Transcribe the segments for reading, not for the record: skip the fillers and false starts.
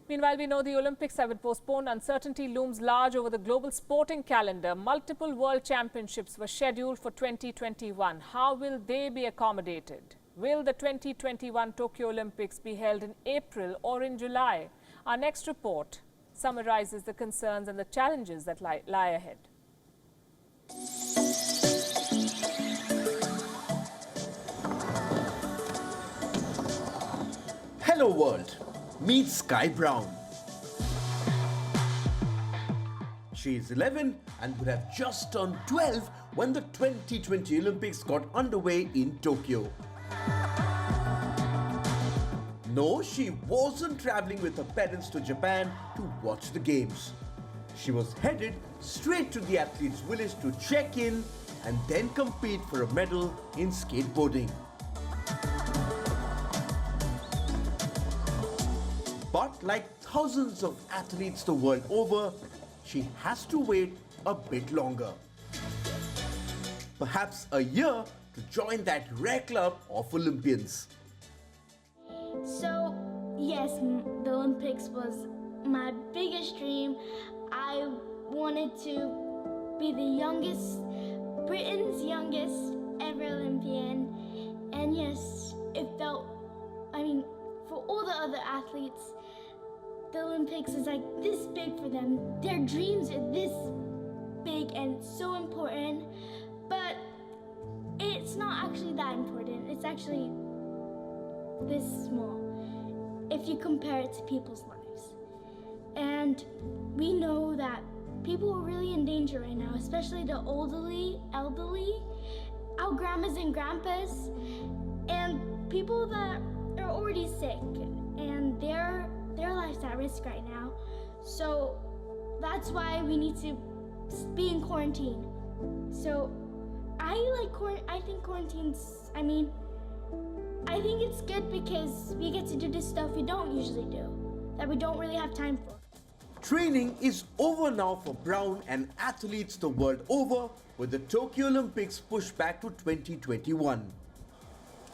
Meanwhile, we know the Olympics have been postponed. Uncertainty looms large over the global sporting calendar. Multiple world championships were scheduled for 2021. How will they be accommodated? Will the 2021 Tokyo Olympics be held in April or in July? Our next report summarizes the concerns and the challenges that lie ahead. Hello World. Meet Sky Brown. She is 11 and would have just turned 12 when the 2020 Olympics got underway in Tokyo. No, she wasn't traveling with her parents to Japan to watch the games. She was headed straight to the athletes' village to check in and then compete for a medal in skateboarding. But like thousands of athletes the world over, she has to wait a bit longer. Perhaps a year to join that rare club of Olympians. So, yes, the Olympics was my biggest dream. I wanted to be the youngest, Britain's youngest ever Olympian. And yes, it felt, for all the other athletes, the Olympics is like this big for them. Their dreams are this big and so important, but it's not actually that important. It's actually this small if you compare it to people's lives. And we know that people are really in danger right now, especially the elderly, our grandmas and grandpas, and people that are already sick, and their life's at risk right now. So that's why we need to be in quarantine. So I think quarantine's, I think it's good because we get to do this stuff we don't usually do, that we don't really have time for. Training is over now for Brown and athletes the world over, with the Tokyo Olympics pushed back to 2021.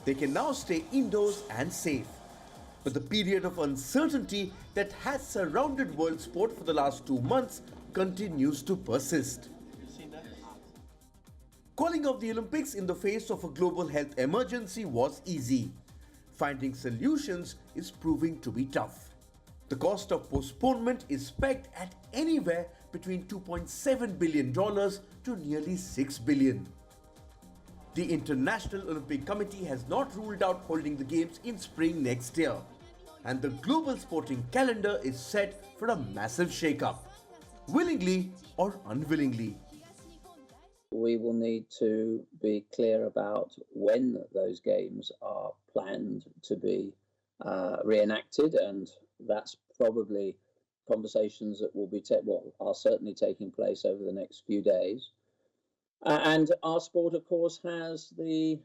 They can now stay indoors and safe. But the period of uncertainty that has surrounded world sport for the last 2 months continues to persist. Calling off the Olympics in the face of a global health emergency was easy. Finding solutions is proving to be tough. The cost of postponement is pegged at anywhere between $2.7 billion to nearly $6 billion. The International Olympic Committee has not ruled out holding the Games in spring next year. And the global sporting calendar is set for a massive shake-up, willingly or unwillingly. We will need to be clear about when those games are planned to be reenacted, and that's probably conversations that will be are certainly taking place over the next few days. And our sport, of course, has the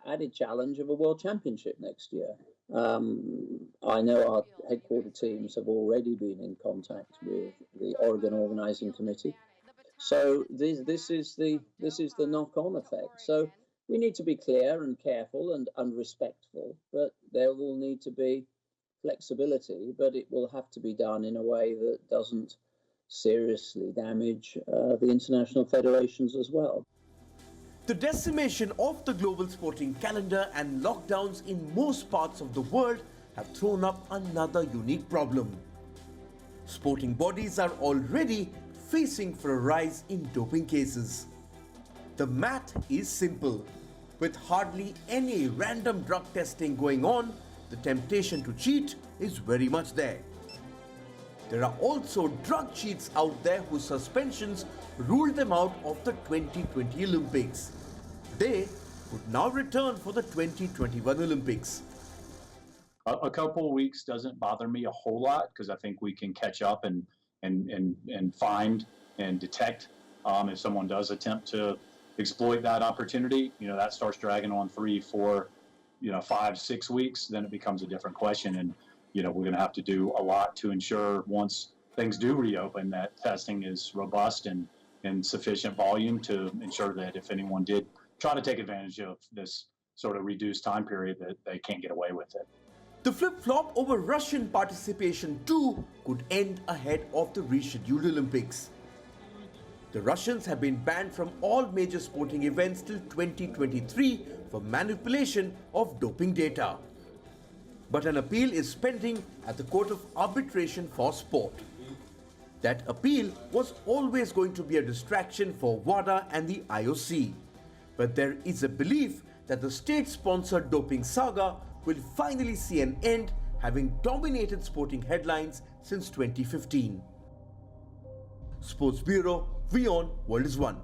added challenge of a world championship next year. I know our headquarter teams have already been in contact with the Oregon Organizing Committee. So this is the knock-on effect. So we need to be clear and careful and respectful, but there will need to be flexibility, but it will have to be done in a way that doesn't seriously damage the international federations as well. The decimation of the global sporting calendar and lockdowns in most parts of the world have thrown up another unique problem. Sporting bodies are already facing for a rise in doping cases. The math is simple. With hardly any random drug testing going on, the temptation to cheat is very much there. There are also drug cheats out there whose suspensions ruled them out of the 2020 Olympics. They would now return for the 2021 Olympics. A couple of weeks doesn't bother me a whole lot because I think we can catch up and find and detect if someone does attempt to exploit that opportunity. That starts dragging on 3, 4, 5, 6 weeks, then it becomes a different question. And we're going to have to do a lot to ensure once things do reopen that testing is robust and in sufficient volume to ensure that if anyone did try to take advantage of this sort of reduced time period, that they can't get away with it. The flip-flop over Russian participation too could end ahead of the rescheduled Olympics. The Russians have been banned from all major sporting events till 2023 for manipulation of doping data. But an appeal is pending at the Court of Arbitration for Sport. That appeal was always going to be a distraction for WADA and the IOC. But there is a belief that the state-sponsored doping saga will finally see an end, having dominated sporting headlines since 2015. Sports Bureau, WION World is One.